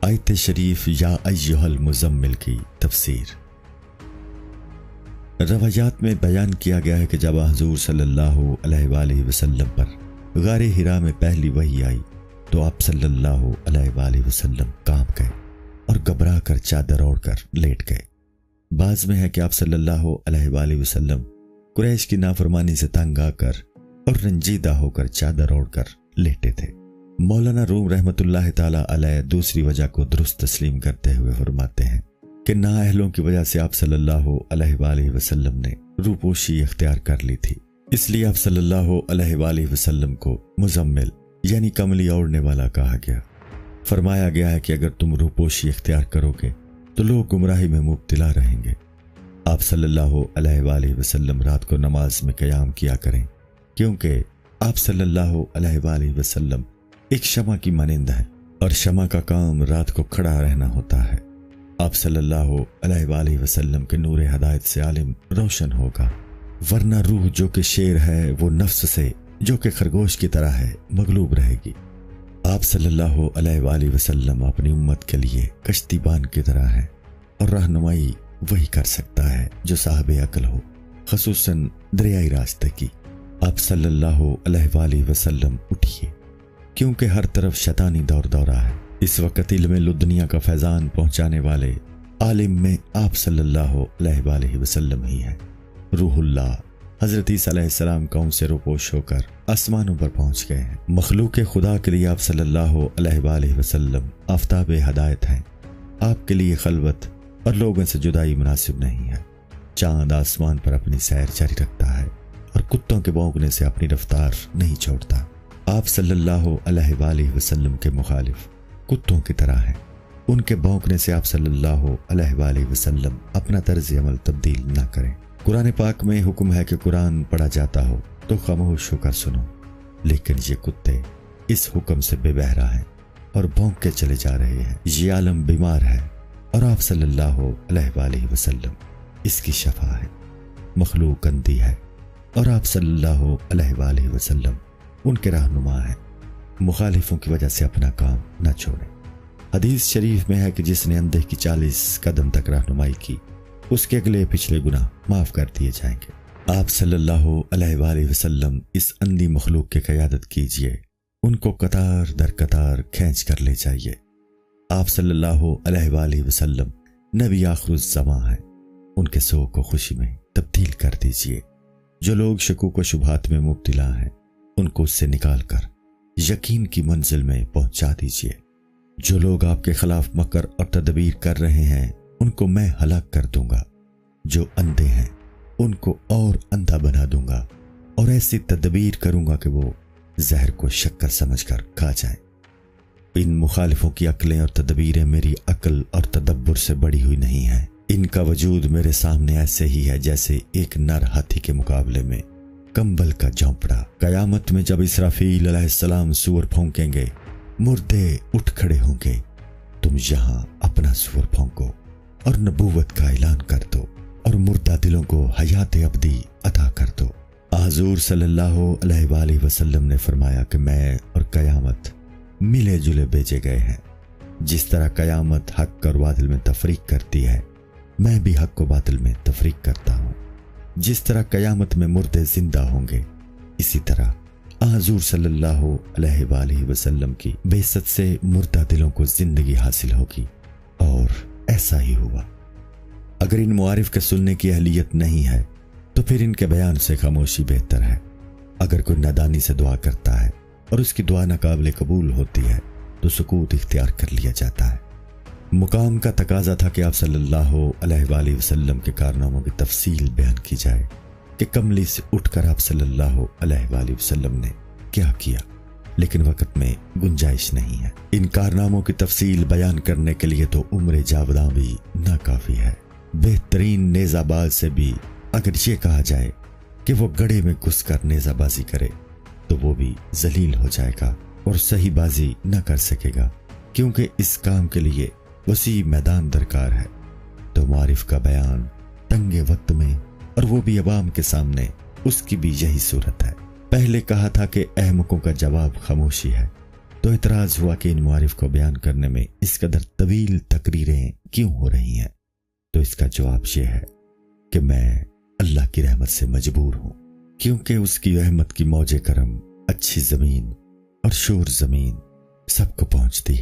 آیت شریف یا ایھا المزمل کی تفسیر۔ روایات میں بیان کیا گیا ہے کہ جب حضور صلی اللہ علیہ وآلہ وسلم پر غار حرا میں پہلی وحی آئی تو آپ صلی اللہ علیہ وآلہ وسلم کانپ گئے اور گھبرا کر چادر اوڑھ کر لیٹ گئے۔ بعض میں ہے کہ آپ صلی اللہ علیہ وآلہ وسلم قریش کی نافرمانی سے تنگ آ کر اور رنجیدہ ہو کر چادر اوڑھ کر لیٹے تھے۔ مولانا روم رحمۃ اللہ تعالی علیہ دوسری وجہ کو درست تسلیم کرتے ہوئے فرماتے ہیں کہ نااہلوں کی وجہ سے آپ صلی اللہ علیہ وآلہ وسلم نے روپوشی اختیار کر لی تھی، اس لیے آپ صلی اللہ علیہ وآلہ وسلم کو مزمل یعنی کملی اوڑھنے والا کہا گیا۔ فرمایا گیا ہے کہ اگر تم روپوشی اختیار کرو گے تو لوگ گمراہی میں مبتلا رہیں گے۔ آپ صلی اللہ علیہ وآلہ وسلم رات کو نماز میں قیام کیا کریں، کیونکہ آپ صلی اللہ علیہ وآلہ وسلم ایک شمع کی مانند ہے اور شمع کا کام رات کو کھڑا رہنا ہوتا ہے۔ آپ صلی اللہ علیہ وآلہ وسلم کے نور ہدایت سے عالم روشن ہوگا، ورنہ روح جو کہ شیر ہے وہ نفس سے جو کہ خرگوش کی طرح ہے مغلوب رہے گی۔ آپ صلی اللہ علیہ وآلہ وسلم اپنی امت کے لیے کشتی بان کی طرح ہے اور رہنمائی وہی کر سکتا ہے جو صاحب عقل ہو، خصوصاً دریائی راستے کی۔ آپ صلی اللہ علیہ وآلہ وسلم اٹھیے، کیونکہ ہر طرف شیطانی دور دورہ ہے۔ اس وقت علم لدنیا کا فیضان پہنچانے والے عالم میں آپ صلی اللہ علیہ وآلہ وسلم ہی ہیں۔ روح اللہ حضرت عیسیٰ علیہ السلام قوم سے روپوش ہو کر آسمانوں پر پہنچ گئے ہیں۔ مخلوق خدا کے لیے آپ صلی اللہ علیہ وآلہ وسلم آفتاب ہدایت ہیں۔ آپ کے لیے خلوت اور لوگوں سے جدائی مناسب نہیں ہے۔ چاند آسمان پر اپنی سیر جاری رکھتا ہے اور کتوں کے بھونکنے سے اپنی رفتار نہیں چھوڑتا۔ آپ صلی اللہ علیہ وآلہ وسلم کے مخالف کتوں کی طرح ہیں، ان کے بھونکنے سے آپ صلی اللہ علیہ وآلہ وسلم اپنا طرز عمل تبدیل نہ کریں۔ قرآن پاک میں حکم ہے کہ قرآن پڑھا جاتا ہو تو خاموش ہو کر سنو، لیکن یہ کتے اس حکم سے بے بہرا ہیں اور بھونک کے چلے جا رہے ہیں۔ یہ عالم بیمار ہے اور آپ صلی اللہ علیہ وآلہ وسلم اس کی شفا ہے۔ مخلوق اندھی ہے اور آپ صلی اللہ علیہ وآلہ وسلم ان کے رہنما ہیں۔ مخالفوں کی وجہ سے اپنا کام نہ چھوڑیں۔ حدیث شریف میں ہے کہ جس نے اندھے کی 40 قدم تک رہنمائی کی اس کے اگلے پچھلے گناہ معاف کر دیے جائیں گے۔ آپ صلی اللہ علیہ وآلہ وسلم اس اندھی مخلوق کی قیادت کیجئے، ان کو قطار در قطار کھینچ کر لے جائیے۔ آپ صلی اللہ علیہ وآلہ وسلم نبی آخر الزماں ہیں، ان کے سوگ کو خوشی میں تبدیل کر دیجئے۔ جو لوگ شکوک و شبہات میں مبتلا ہیں ان کو اس سے نکال کر یقین کی منزل میں پہنچا دیجئے۔ جو لوگ آپ کے خلاف مکر اور تدبیر کر رہے ہیں ان کو میں ہلاک کر دوں گا۔ جو اندھے ہیں ان کو اور اندھا بنا دوں گا اور ایسی تدبیر کروں گا کہ وہ زہر کو شکر سمجھ کر کھا جائیں۔ ان مخالفوں کی عقلیں اور تدبیریں میری عقل اور تدبر سے بڑی ہوئی نہیں ہیں۔ ان کا وجود میرے سامنے ایسے ہی ہے جیسے ایک نر ہاتھی کے مقابلے میں کمبل کا جھونپڑا۔ قیامت میں جب اسرافیل علیہ السلام سور پھونکیں گے، مردے اٹھ کھڑے ہوں گے، تم یہاں اپنا سور پھونکو اور نبوت کا اعلان کر دو اور مردہ دلوں کو حیات ابدی عطا کر دو۔ حضور صلی اللہ علیہ وآلہ وسلم نے فرمایا کہ میں اور قیامت ملے جلے بھیجے گئے ہیں۔ جس طرح قیامت حق اور باطل میں تفریق کرتی ہے، میں بھی حق و باطل میں تفریق کرتا ہوں۔ جس طرح قیامت میں مردے زندہ ہوں گے، اسی طرح حضور صلی اللہ علیہ وآلہ وسلم کی بعثت سے مردہ دلوں کو زندگی حاصل ہوگی، اور ایسا ہی ہوا۔ اگر ان معارف کے سننے کی اہلیت نہیں ہے تو پھر ان کے بیان سے خاموشی بہتر ہے۔ اگر کوئی نادانی سے دعا کرتا ہے اور اس کی دعا ناقابل قبول ہوتی ہے تو سکوت اختیار کر لیا جاتا ہے۔ مقام کا تقاضا تھا کہ آپ صلی اللہ علیہ وآلہ وسلم کے کارناموں کی تفصیل بیان کی جائے کہ کملی سے اٹھ کر آپ صلی اللہ علیہ وآلہ وسلم نے کیا کیا، لیکن وقت میں گنجائش نہیں ہے۔ ان کارناموں کی تفصیل بیان کرنے کے لیے تو عمر جاوداں بھی ناکافی ہے۔ بہترین نیزہ باز سے بھی اگر یہ کہا جائے کہ وہ گڑھے میں گھس کر نیزہ بازی کرے تو وہ بھی ذلیل ہو جائے گا اور صحیح بازی نہ کر سکے گا، کیونکہ اس کام کے لیے وسیع میدان درکار ہے۔ تو معارف کا بیان تنگ وقت میں، اور وہ بھی عوام کے سامنے، اس کی بھی یہی صورت ہے۔ پہلے کہا تھا کہ احمقوں کا جواب خاموشی ہے، تو اعتراض ہوا کہ ان معارف کو بیان کرنے میں اس قدر طویل تقریریں کیوں ہو رہی ہیں؟ تو اس کا جواب یہ ہے کہ میں اللہ کی رحمت سے مجبور ہوں، کیونکہ اس کی رحمت کی موج کرم اچھی زمین اور شور زمین سب کو پہنچتی ہے۔